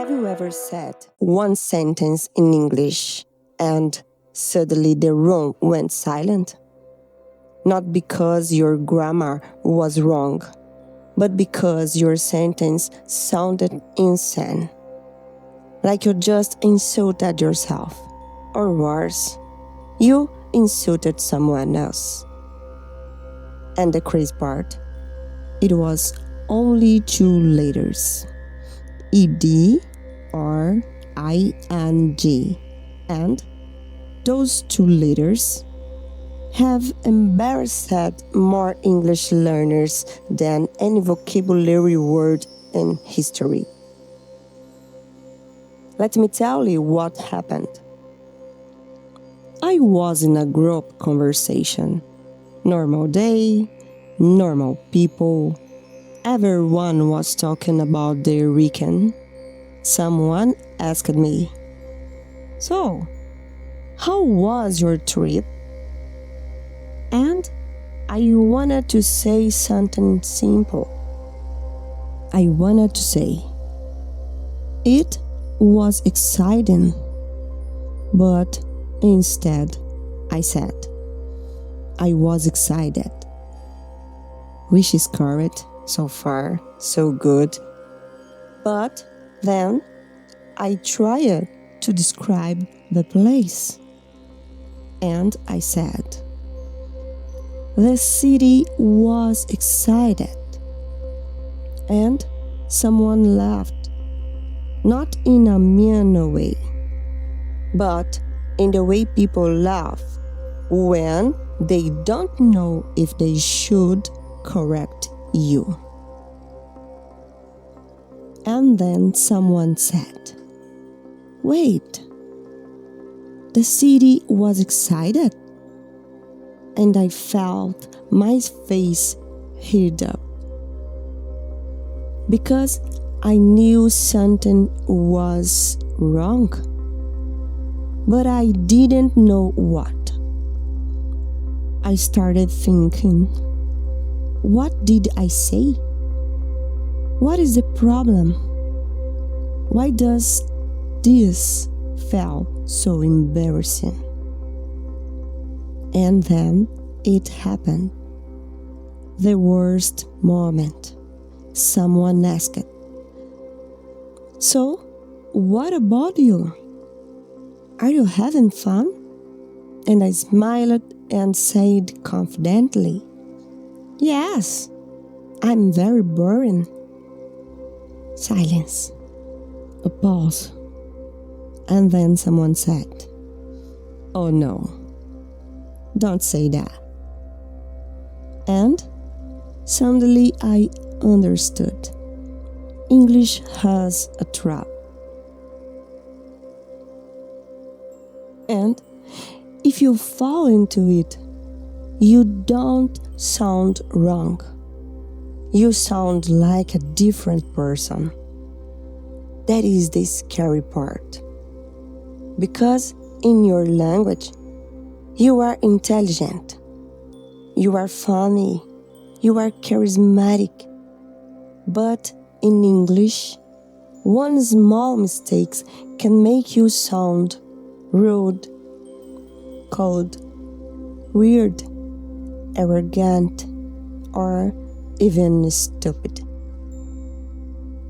Have you ever said one sentence in English and suddenly the room went silent? Not because your grammar was wrong, but because your sentence sounded insane. Like you just insulted yourself. Or worse, you insulted someone else. And the crazy part, it was only 2 letters. ed or ing. And those 2 letters have embarrassed more English learners than any vocabulary word in history. Let me tell you what happened. I was in a group conversation. Normal day, normal people. Everyone was talking about their weekend. Someone asked me, "So, how was your trip?" And I wanted to say something simple. I wanted to say, "It was exciting." But instead, I said, "I was excited." Which is correct. So far, so good. But then I tried to describe the place. And I said, "The city was excited." And someone laughed. Not in a mean way, but in the way people laugh when they don't know if they should correct you. And then someone said, "Wait, the city was excited?" And I felt my face heat up. Because I knew something was wrong. But I didn't know what. I started thinking, what did I say? What is the problem? Why does this feel so embarrassing? And then it happened. The worst moment. Someone asked, "So, what about you? Are you having fun?" And I smiled and said confidently, "Yes, I'm very boring." Silence. A pause. And then someone said, "Oh no, don't say that." And suddenly I understood. English has a trap. And if you fall into it, you don't sound wrong. You sound like a different person. That is the scary part. Because in your language, you are intelligent. You are funny. You are charismatic. But in English, one small mistake can make you sound rude, cold, weird, arrogant, or even stupid.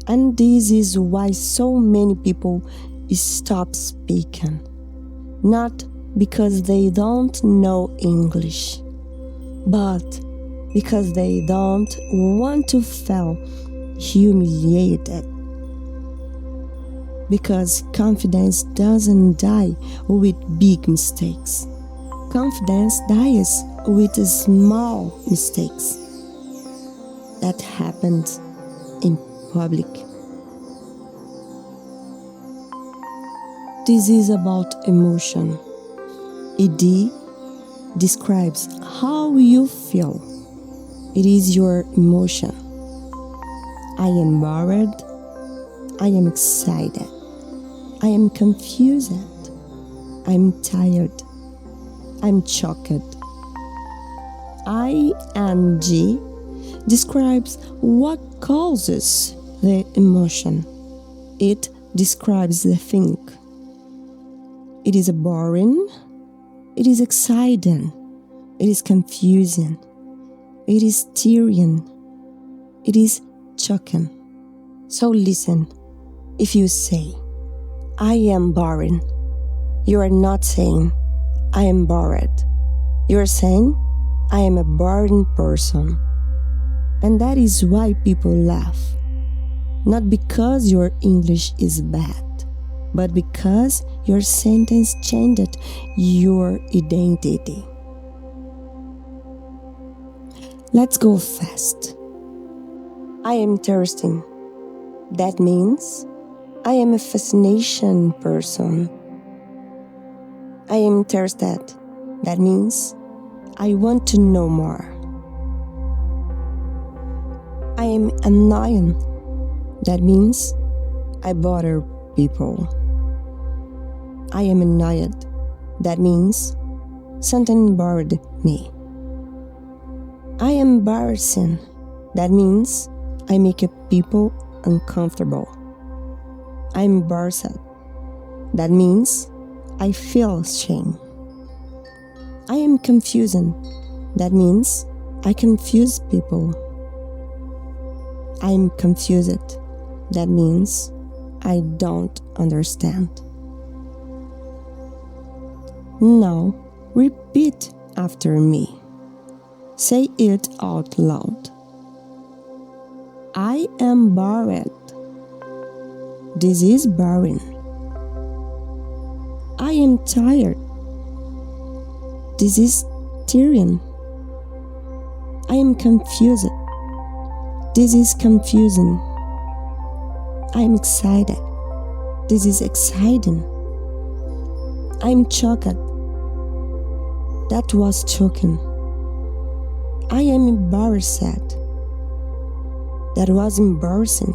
And this is why so many people stop speaking. Not because they don't know English, but because they don't want to feel humiliated. Because confidence doesn't die with big mistakes. Confidence dies with small mistakes that happened in public. This is about emotion. ED describes how you feel. It is your emotion. I am worried. I am excited. I am confused. I'm tired. I'm shocked. ING describes what causes the emotion. It describes the thing. It is boring, it is exciting, it is confusing, it is stirring, it is shocking. So listen, if you say, I am boring, you are not saying, I am bored. You are saying, I am a boring person. And that is why people laugh. Not because your English is bad, but because your sentence changed your identity. Let's go fast. I am interesting. That means I am a fascination person. I am interested. That means I want to know more. I am annoying. That means I bother people. I am annoyed. That means something bothered me. I am embarrassing. That means I make people uncomfortable. I'm embarrassed. That means I feel shame. I am confusing. That means I confuse people. I'm confused. That means I don't understand. Now, repeat after me. Say it out loud. I am bored. This is boring. I am tired. This is tiring. I am confused. This is confusing. I am excited. This is exciting. I am shocked. That was shocking. I am embarrassed. That was embarrassing.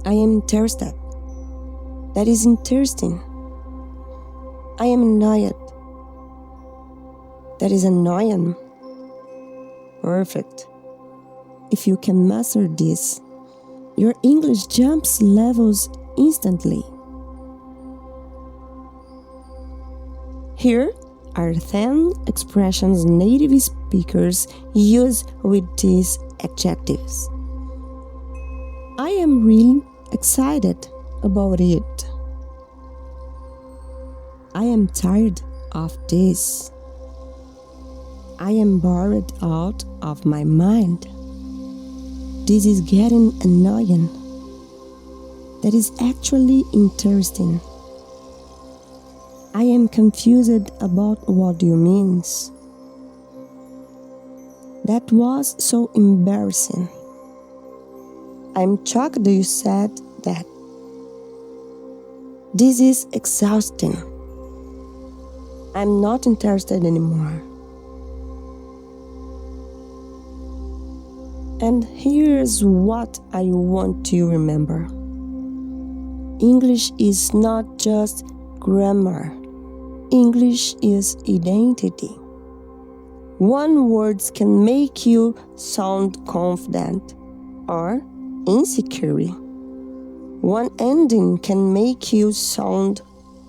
I am interested. That is interesting. I am annoyed. That is annoying. Perfect. If you can master this, your English jumps levels instantly. Here are 10 expressions native speakers use with these adjectives. I am really excited about it. I am tired of this. I am bored out of my mind. This is getting annoying. That is actually interesting. I am confused about what you mean. That was so embarrassing. I'm shocked you said that. This is exhausting. I'm not interested anymore. And here's what I want to remember. English is not just grammar. English is identity. One word can make you sound confident or insecure. One ending can make you sound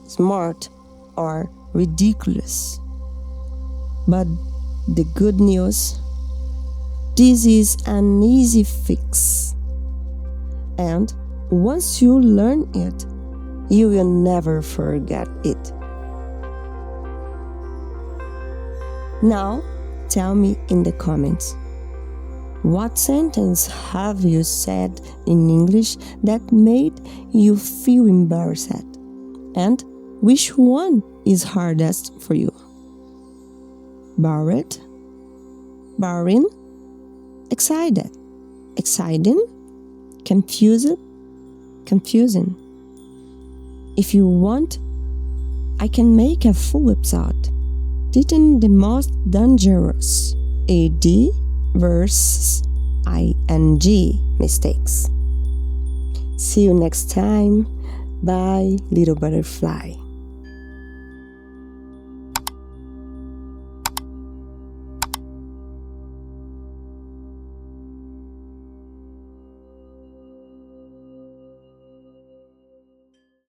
smart or ridiculous. But the good news, this is an easy fix. And once you learn it, you will never forget it. Now, tell me in the comments, what sentence have you said in English that made you feel embarrassed? And which one is hardest for you? Bored? Boring? Excited? Exciting? Confused? Confusing? If you want, I can make a full episode teaching the most dangerous AD versus ING mistakes. See you next time. Bye, little butterfly.